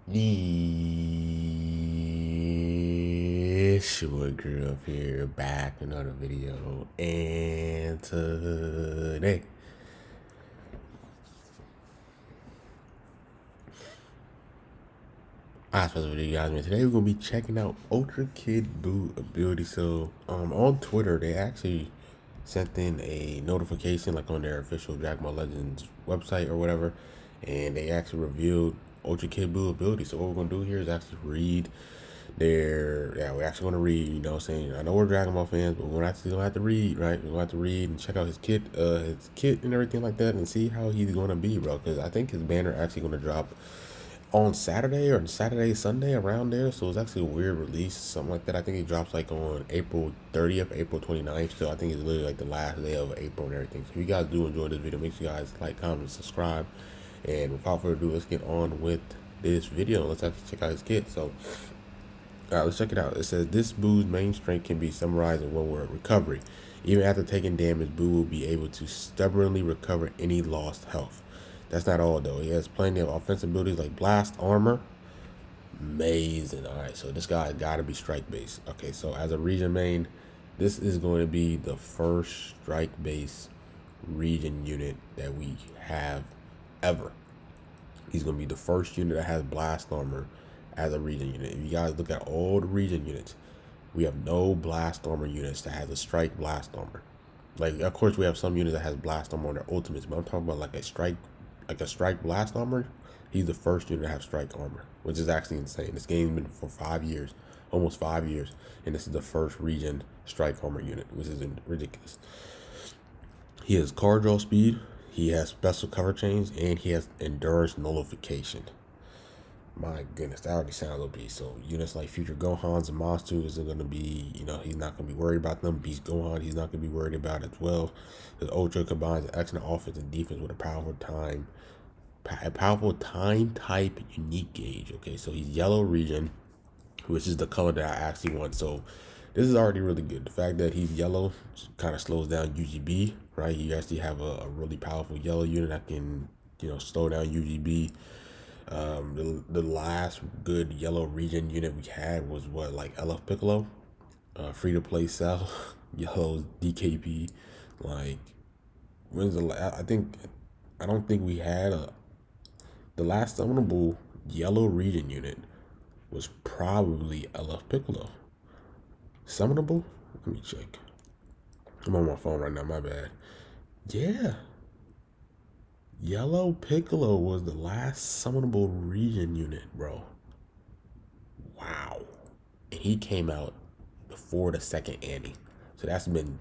It's your boy Girl up here, back with another video, and today, I suppose video guys, man. Today we're gonna be checking out Ultra Kid BUU ability. So, on Twitter they actually sent in a notification, like on their official Dragon Ball Legends website or whatever, and they actually revealed Ultra Kid BUU ability. So what we're gonna do here is actually read we're actually gonna read, you know what I'm saying? I know we're Dragon Ball fans, but we're actually gonna have to read, right? We're gonna have to read and check out his kit and everything like that, and see how he's gonna be, bro. Because I think his banner actually gonna drop on Saturday or Saturday, Sunday, around there. So it's actually a weird release, something like that. I think it drops like on April 30th, April 29th. So I think it's literally like the last day of April and everything. So if you guys do enjoy this video, make sure you guys like, comment, subscribe. And without further ado, let's get on with this video. Let's actually check out his kit. So, all right, let's check it out. It says this BUU's main strength can be summarized in one word: recovery. Even after taking damage, BUU will be able to stubbornly recover any lost health. That's not all though. He has plenty of offensive abilities like blast, armor. Amazing. All right, so this guy got to be strike base. Okay, so as a region main, this is going to be the first strike base region unit that we have ever. He's going to be the first unit that has blast armor as a region unit. If you guys look at all the region units, we have no blast armor units that has a strike blast armor. Like, of course, we have some units that has blast armor on their ultimates, but I'm talking about like a strike blast armor. He's the first unit to have strike armor, which is actually insane. This game's been for 5 years, almost 5 years, and this is the first region strike armor unit, which is ridiculous. He has card draw speed, he has special cover chains, and he has endurance nullification. My goodness, that already sounds OP. So units like Future Gohans and Monster isn't going to be, he's not going to be worried about them. Beast Gohan, he's not going to be worried about as well. His Ultra combines an excellent offense and defense with a powerful time type unique gauge. Okay, so he's yellow region, which is the color that I actually want. So this is already really good. The fact that he's yellow kind of slows down UGB, right? You actually have a really powerful yellow unit that can, slow down UGB. The last good yellow region unit we had was what, like LF Piccolo, free to play Cell, yellow DKP. Like, when's the I don't think we had the last summonable yellow region unit was probably LF Piccolo. Summonable? Let me check. I'm on my phone right now, my bad. Yeah. Yellow Piccolo was the last summonable region unit, bro. Wow. And he came out before the second Annie. So that's been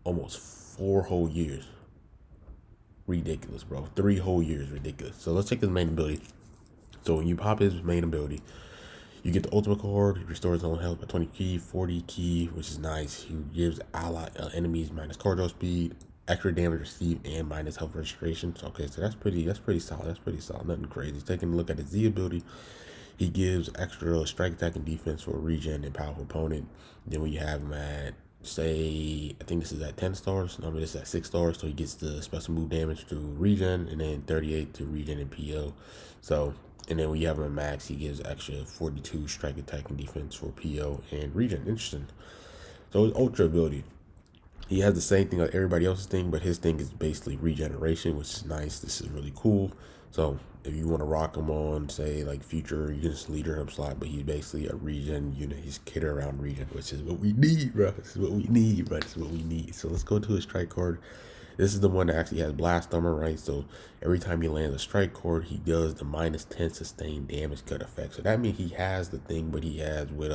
almost 4 whole years. Ridiculous, bro. 3 whole years, ridiculous. So let's check his main ability. So when you pop his main ability, you get the ultimate card. He restores his own health by 20 key, 40 key, which is nice. He gives enemies minus card draw speed, extra damage received, and minus health registration. So, okay, so that's pretty solid. That's pretty solid. Nothing crazy. Taking a look at the Z ability, he gives extra strike attack and defense for a regen and powerful opponent. Then when you have him at, say, I think this is at 10 stars. No, I mean, this is at 6 stars. So he gets the special move damage through regen, and then 38 to regen and PO. So, and then when you have him at max, he gives extra 42 strike attack and defense for PO and regen. Interesting. So his ultra ability, he has the same thing like everybody else's thing, but his thing is basically regeneration, which is nice. This is really cool. So if you want to rock him on, say, like Future, you can just leader him slot, but he's basically a regen unit. He's catered around regen, which is what we need, bro. This is what we need, bro. This is what we need. So let's go to his strike card. This is the one that actually has blast armor, right? So every time he lands a strike card, he does the minus 10 sustained damage cut effect. So that means he has the thing, but he has with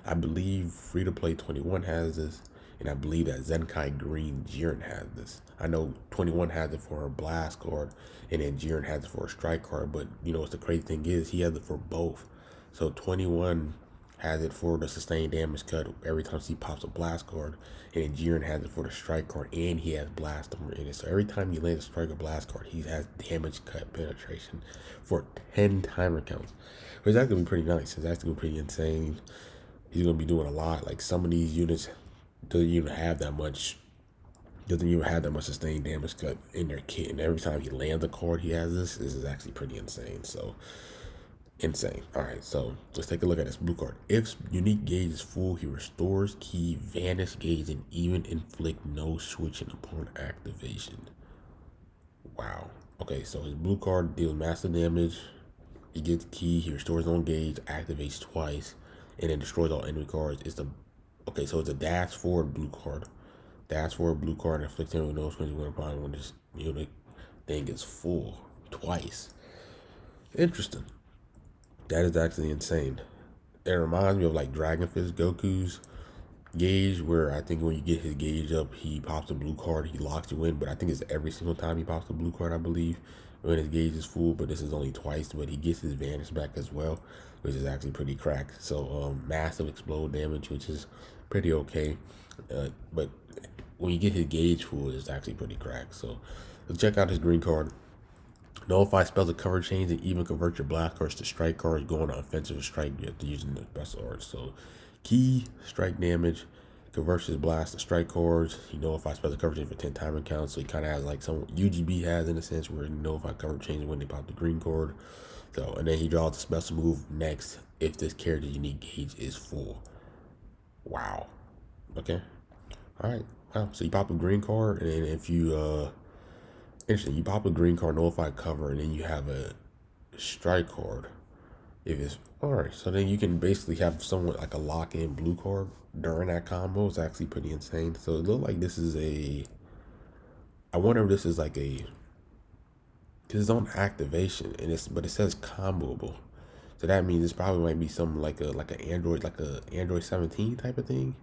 I believe Free to Play 21 has this, and I believe that Zenkai Green Jiren has this. I know 21 has it for a blast card, and then Jiren has it for a strike card. But you know what the crazy thing is? He has it for both. So 21 has it for the sustained damage cut every time he pops a blast card, and then Jiren has it for the strike card, and he has blast armor in it. So every time he lands a strike or blast card, he has damage cut penetration for 10 timer counts, which is actually gonna be pretty nice. It's actually gonna be pretty insane. He's gonna be doing a lot. Like, some of these units doesn't even have that much doesn't even have that much sustained damage cut in their kit, and every time he lands a card, he has this. This is actually pretty insane. So insane. All right, so let's take a look at this blue card. If unique gauge is full, he restores key, vanish gauge, and even inflict no switching upon activation. Wow. Okay, so his blue card deals massive damage. He gets key. He restores his own gauge, activates twice, and then destroys all enemy cards. It's the okay, so it's a dash forward blue card. Dash forward blue card and inflict him with no switching upon when this unit thing is full twice. Interesting. That is actually insane. It reminds me of like Dragon Fist Goku's gauge, where I think when you get his gauge up, he pops a blue card, he locks you in. But I think it's every single time he pops a blue card, I believe, when his gauge is full. But this is only twice, but he gets his vanish back as well, which is actually pretty cracked. So massive explode damage, which is pretty okay. But when you get his gauge full, it's actually pretty cracked. So let's check out his green card. Nullify spells of cover chains and even convert your blast cards to strike cards going on offensive strike after using the special arts. So key strike damage, converts his blast to strike cards. He nullifies spells of cover chains for 10 timer counts. So he kind of has like some UGB has in a sense where he nullify cover chains when they pop the green card. So and then he draws the special move next if this character's unique gauge is full. Wow. Okay. All right. Wow. So you pop a green card, and if you interesting, you pop a green card, nullify cover, and then you have a strike card. If it's alright, so then you can basically have someone like a lock-in blue card during that combo. It's actually pretty insane. So it looks like this is a. I wonder if this is like a. Cause it's on activation, and but it says comboable. So that means this probably might be something like an Android 17 type of thing.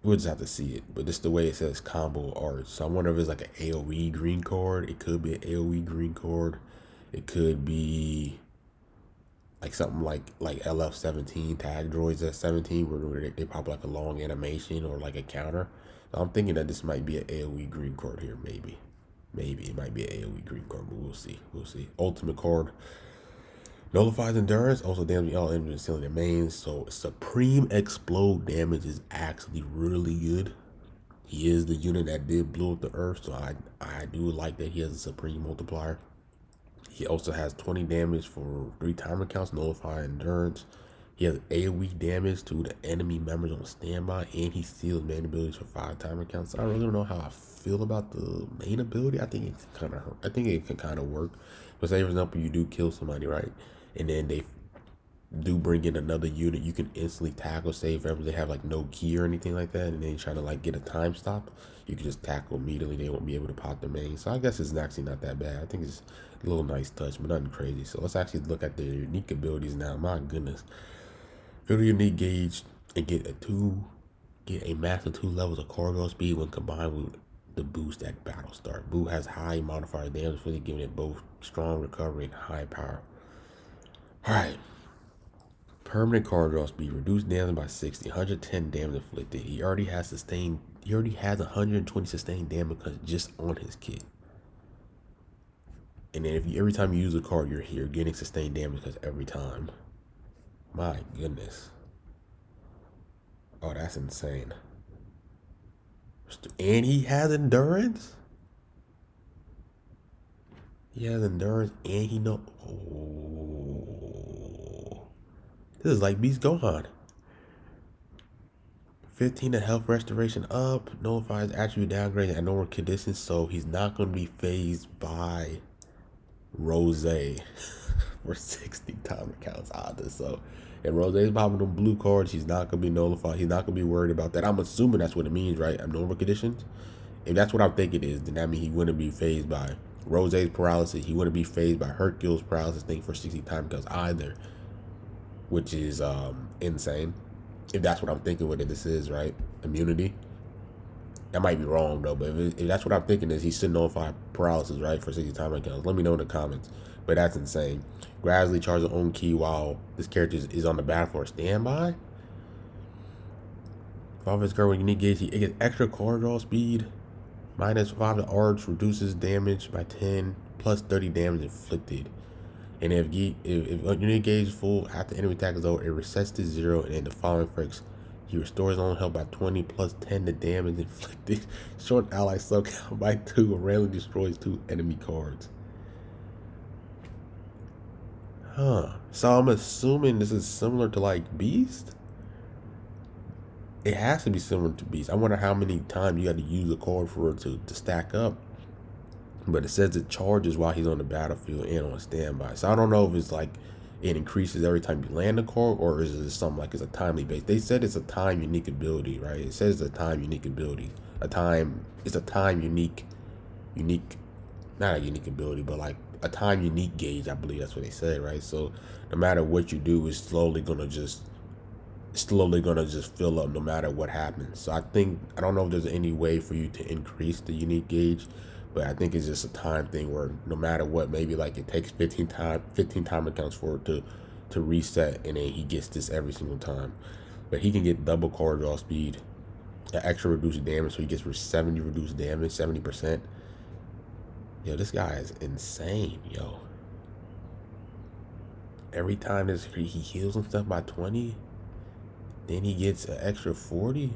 We'll just have to see it, but this is the way it says combo art. So I wonder if it's like an AoE green card. It could be an AoE green card. It could be like something like LF17 tag droids at 17 where they pop like a long animation or like a counter. So I'm thinking that this might be an AoE green card here, maybe. Maybe it might be an AoE green card, but we'll see. We'll see. Ultimate card. Nullifies endurance, also damages all enemies stealing their mains. So supreme explode damage is actually really good. He is the unit that did blow up the earth, so I do like that he has a supreme multiplier. He also has 20 damage for 3 timer counts, nullify endurance. He has AoE damage to the enemy members on standby, and he steals main abilities for 5 timer counts. So I really don't know how I feel about the main ability. I think it kind of hurt. I think it can kind of work. But say for example, you do kill somebody, right? And then they do bring in another unit, you can instantly tackle, save for they have like no key or anything like that, and then trying to like get a time stop, you can just tackle immediately. They won't be able to pop their main. So I guess it's actually not that bad. I think it's a little nice touch, but nothing crazy. So let's actually look at the unique abilities now. My goodness. Fill the unique gauge and get a massive 2 levels of corridor speed when combined with the boost at battle start. BUU has high modifier damage for giving it both strong recovery and high power. Alright. Permanent card draw speed, reduced damage by 60, 110 damage inflicted. He already has 120 sustained damage because just on his kit. And then every time you use a card, you're getting sustained damage because every time. My goodness. Oh, that's insane. And he has endurance? He has endurance and he know. Oh. This is like Beast Gohan. 15 of health restoration up. Nullifies attribute downgrade at normal conditions, so he's not going to be phased by Rose for 60 timer counts either. So, and Rose's popping them blue cards. He's not going to be nullified. He's not going to be worried about that. I'm assuming that's what it means, right? Abnormal conditions. If that's what I think it is, then that means he wouldn't be phased by Rose's paralysis. He wouldn't be phased by Hercule's paralysis thing for 60 time counts either, which is insane. If that's what I'm thinking what this is, right? Immunity. That might be wrong though, but if that's what I'm thinking is he should nullify paralysis, right, for 60 time counts. Let me know in the comments. But that's insane. Gradually charge his own key while this character is on the battlefield standby. Lofi Girl with unique gauge, it gets extra card draw speed. -5 to arch, reduces damage by 10, plus 30 damage inflicted. And if unique gauge is full after enemy attack is over, it resets to 0, and then the following effects He restores own health by 20 plus 10 to damage inflicted. Short ally sub count by 2 and randomly destroys 2 enemy cards. So I'm assuming this is similar to like Beast? It has to be similar to Beast. I wonder how many times you got to use a card for it to stack up. But it says it charges while he's on the battlefield and on standby. So I don't know if it's like it increases every time you land a card, or is it something like it's a timely base. They said it's a time unique ability, right? It says it's a time unique ability. It's a time unique, not a unique ability, but like a time unique gauge. I believe that's what they said, right? So no matter what you do, it's slowly gonna just fill up no matter what happens. So I don't know if there's any way for you to increase the unique gauge, but I think it's just a time thing where no matter what, maybe like it takes 15 time accounts for it to reset, and then he gets this every single time. But he can get double card draw speed, an extra reduced damage, so he gets 70 reduced damage, 70%. Yo, this guy is insane, yo. Every time he heals himself by 20, then he gets an extra 40.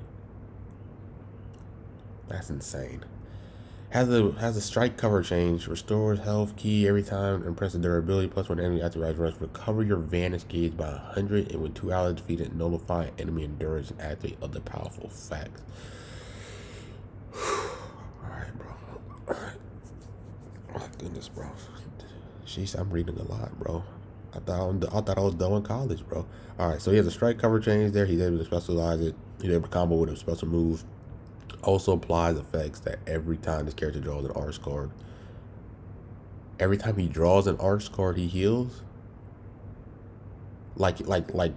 That's insane. Has a strike cover change. Restores health key every time and presses durability. Plus when enemy activates rush, recover your vanish gauge by 100. And when 2 allies defeated, nullify enemy endurance and activate other powerful effects. Alright, bro. Alright. Oh my goodness, bro. Sheesh, I'm reading a lot, bro. I thought I was done in college, bro. Alright, so he has a strike cover change there. He's able to specialize it. He's able to combo with a special move. Also applies effects that every time this character draws an arch card. Every time he draws an arch card, he heals. Like the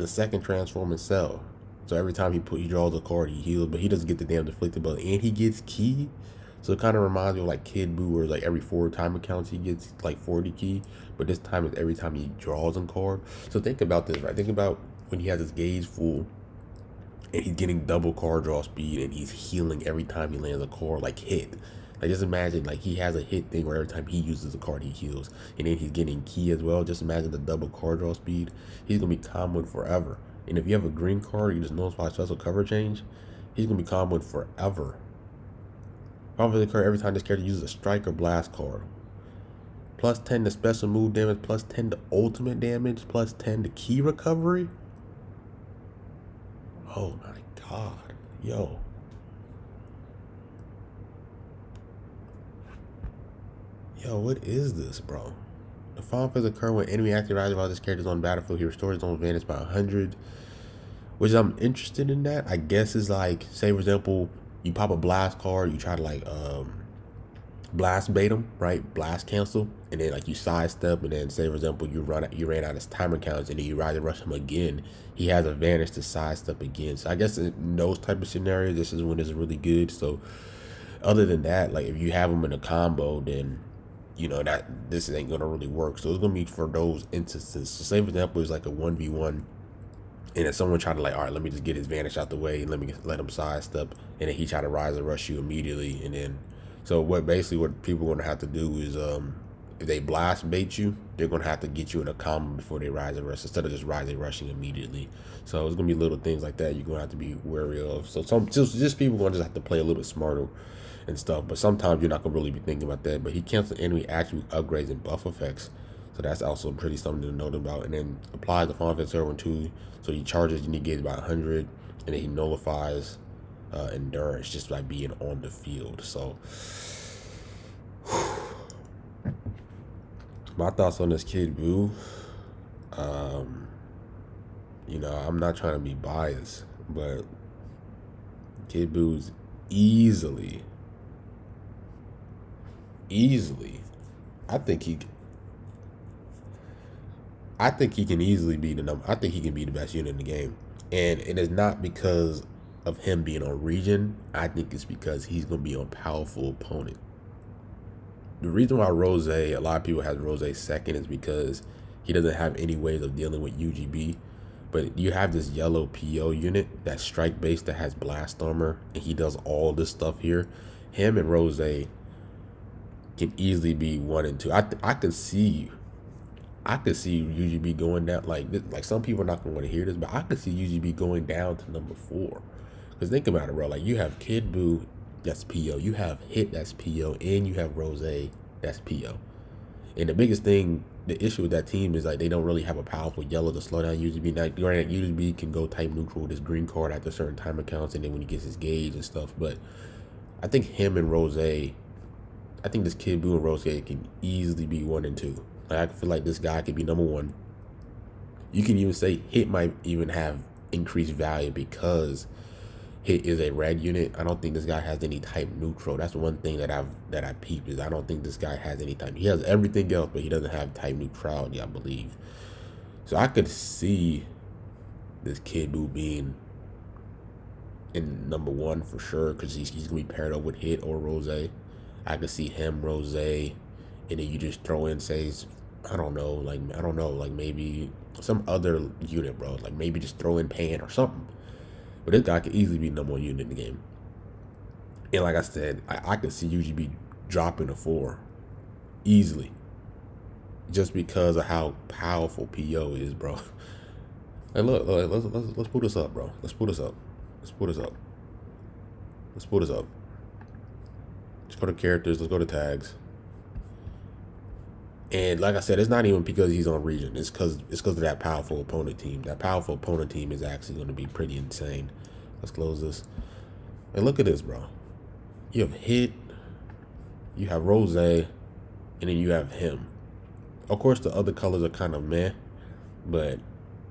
second transform in Cell. So every time he draws a card, he heals, but he doesn't get the damn deflected buff, and he gets key. So it kind of reminds me of like Kid BUU, where like every 4 time accounts he gets like 40 key, but this time it's every time he draws a card. So think about this, right? Think about when he has his gauge full, and he's getting double card draw speed, and he's healing every time he lands a card, like hit. Like just imagine like he has a hit thing where every time he uses a card he heals, and then he's getting key as well. Just imagine the double card draw speed. He's gonna be comboing forever. And if you have a green card, you just notify special cover change. He's gonna be comboing forever. Combo occur every time this character uses a strike or blast card. Plus 10 to special move damage, plus 10 to ultimate damage, plus 10 to key recovery. Oh my god, yo. Yo, what is this, bro? The final phase occur when enemy activates while this character is on the battlefield. He restores his own advantage by 100. Which I'm interested in that. I guess is like, say for example, you pop a blast card, you try to like blast bait him, right? Blast cancel, and then like you sidestep, and then say for example you ran out of timer counts, and then you ride to rush him again. He has advantage to sidestep again. So I guess in those type of scenarios, this is when it's really good. So other than that, like if you have him in a combo, then you know that this ain't gonna really work. So it's gonna be for those instances. So say for example, it's like a 1v1. And then someone tried to like, all right, let me just get his vanish out the way, and let him sidestep, and then he tried to rise and rush you immediately. And then, so what people are gonna have to do is, if they blast bait you, they're gonna have to get you in a combo before they rise and rush, instead of just rising rushing immediately. So it's gonna be little things like that you're gonna have to be wary of. So just people gonna just have to play a little bit smarter and stuff. But sometimes you're not gonna really be thinking about that. But he cancels enemy attribute upgrades and buff effects. So that's also pretty something to note about. And then applies the final phase server 2. So he charges unique gauge by 100, and then he nullifies endurance just by being on the field. So my thoughts on this Kid BUU. You know, I'm not trying to be biased, but Kid BUU's easily, I think he can easily be the number. I think he can be the best unit in the game. And it is not because of him being on region. I think it's because he's going to be on powerful opponent. The reason why Rose, a lot of people have Rose second, is because he doesn't have any ways of dealing with UGB. But you have this yellow PO unit that's strike based that has blast armor, and he does all this stuff here. Him and Rose can easily be 1 and 2. I could see I could see UGB going down. Like some people are not gonna want to hear this, but I could see UGB going down to number 4. Cause think about it, bro. Like you have Kid Buu, that's PO. You have Hit, that's PO, and you have Rose, that's PO. And the biggest thing, the issue with that team is like they don't really have a powerful yellow to slow down UGB. Now, granted, UGB can go type neutral with his green card after certain time accounts, and then when he gets his gauge and stuff. But I think him and Rose, I think this Kid Buu and Rose can easily be 1 and 2. Like I feel like this guy could be number 1. You can even say Hit might even have increased value because Hit is a red unit. I don't think this guy has any type neutral. That's one thing that I peeped is I don't think this guy has any type. He has everything else, but he doesn't have type neutrality, I believe. So I could see this Kid Buu being in number 1 for sure because he's gonna be paired up with Hit or Rose. I could see him, Rose, and then you just throw in, say, I don't know, like maybe some other unit, bro. Like maybe just throw in Pan or something. But this guy could easily be number 1 unit in the game. And like I said, I could see UGB dropping to 4 easily. Just because of how powerful PO is, bro. Hey, look, let's pull this up, bro. Let's pull this up. Let's pull this up. Let's pull this up. Let's go to characters. Let's go to tags. And like I said, it's not even because he's on region. It's because of that powerful opponent team. That powerful opponent team is actually going to be pretty insane. Let's close this. And look at this, bro. You have Hit, you have Rose, and then you have him. Of course, the other colors are kind of meh, but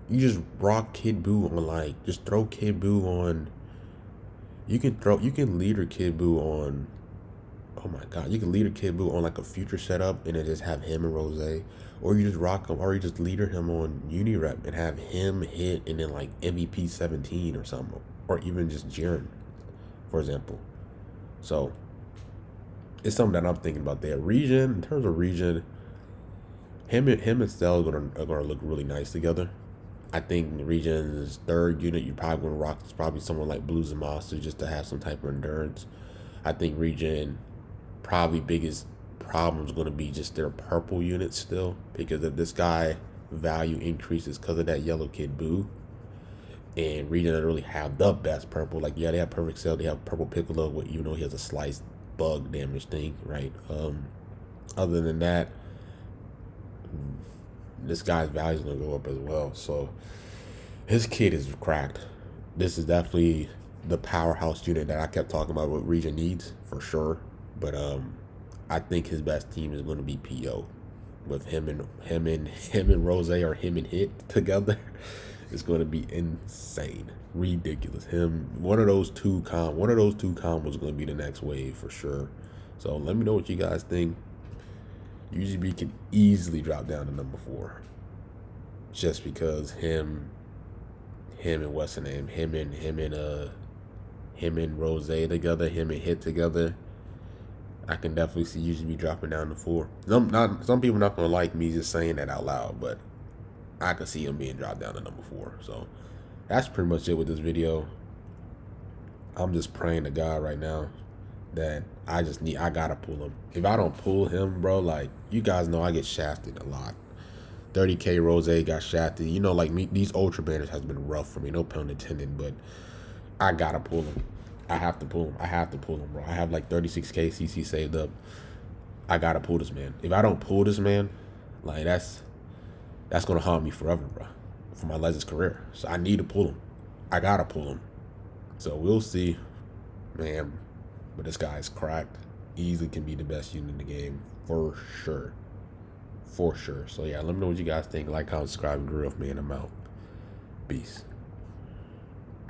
you just rock Kid Buu on just throw Kid Buu on. You can leader Kid Buu on. Oh my God, you can leader Kid Buu on like a future setup and then just have him and Rose, or you just rock him, or you just leader him on Unirep and have him Hit and then like MVP 17 or something, or even just Jiren, for example. So it's something that I'm thinking about there. Region, in terms of region, him and Cell are gonna look really nice together. I think region's 3rd unit, you're probably gonna rock probably someone like Blues and Monster just to have some type of endurance. I think region probably biggest problem is going to be just their purple unit still, because if this guy value increases because of that yellow Kid Buu, and region doesn't really have the best purple. Like, yeah, they have perfect cell, they have purple Piccolo, even though he has a slice bug damage thing, right? Other than that, this guy's value is going to go up as well. So his kit is cracked. This is definitely the powerhouse unit that I kept talking about what region needs for sure. But I think his best team is going to be PO, with him and Rose or him and Hit together. It's going to be insane, ridiculous. One of those two combos is going to be the next wave for sure. So let me know what you guys think. UGB can easily drop down to number 4, just because him and what's the name, him and Rose together, him and Hit together. I can definitely see UGB dropping down to 4. Some people not gonna like me just saying that out loud, but I can see him being dropped down to number 4. So that's pretty much it with this video. I'm just praying to God right now that I gotta pull him. If I don't pull him, bro, like, you guys know I get shafted a lot. 30K Rose got shafted. You know, like me, these Ultra Banners has been rough for me, no pun intended, but I gotta pull him. I have to pull him, bro. I have like 36K CC saved up. I gotta pull this man. If I don't pull this man, like, that's gonna haunt me forever, bro, for my Legends career. So I need to pull him. I gotta pull him. So we'll see, man. But this guy's cracked. Easily can be the best unit in the game for sure. For sure. So yeah, let me know what you guys think. Like, comment, subscribe, and grill, man. I'm out. Peace.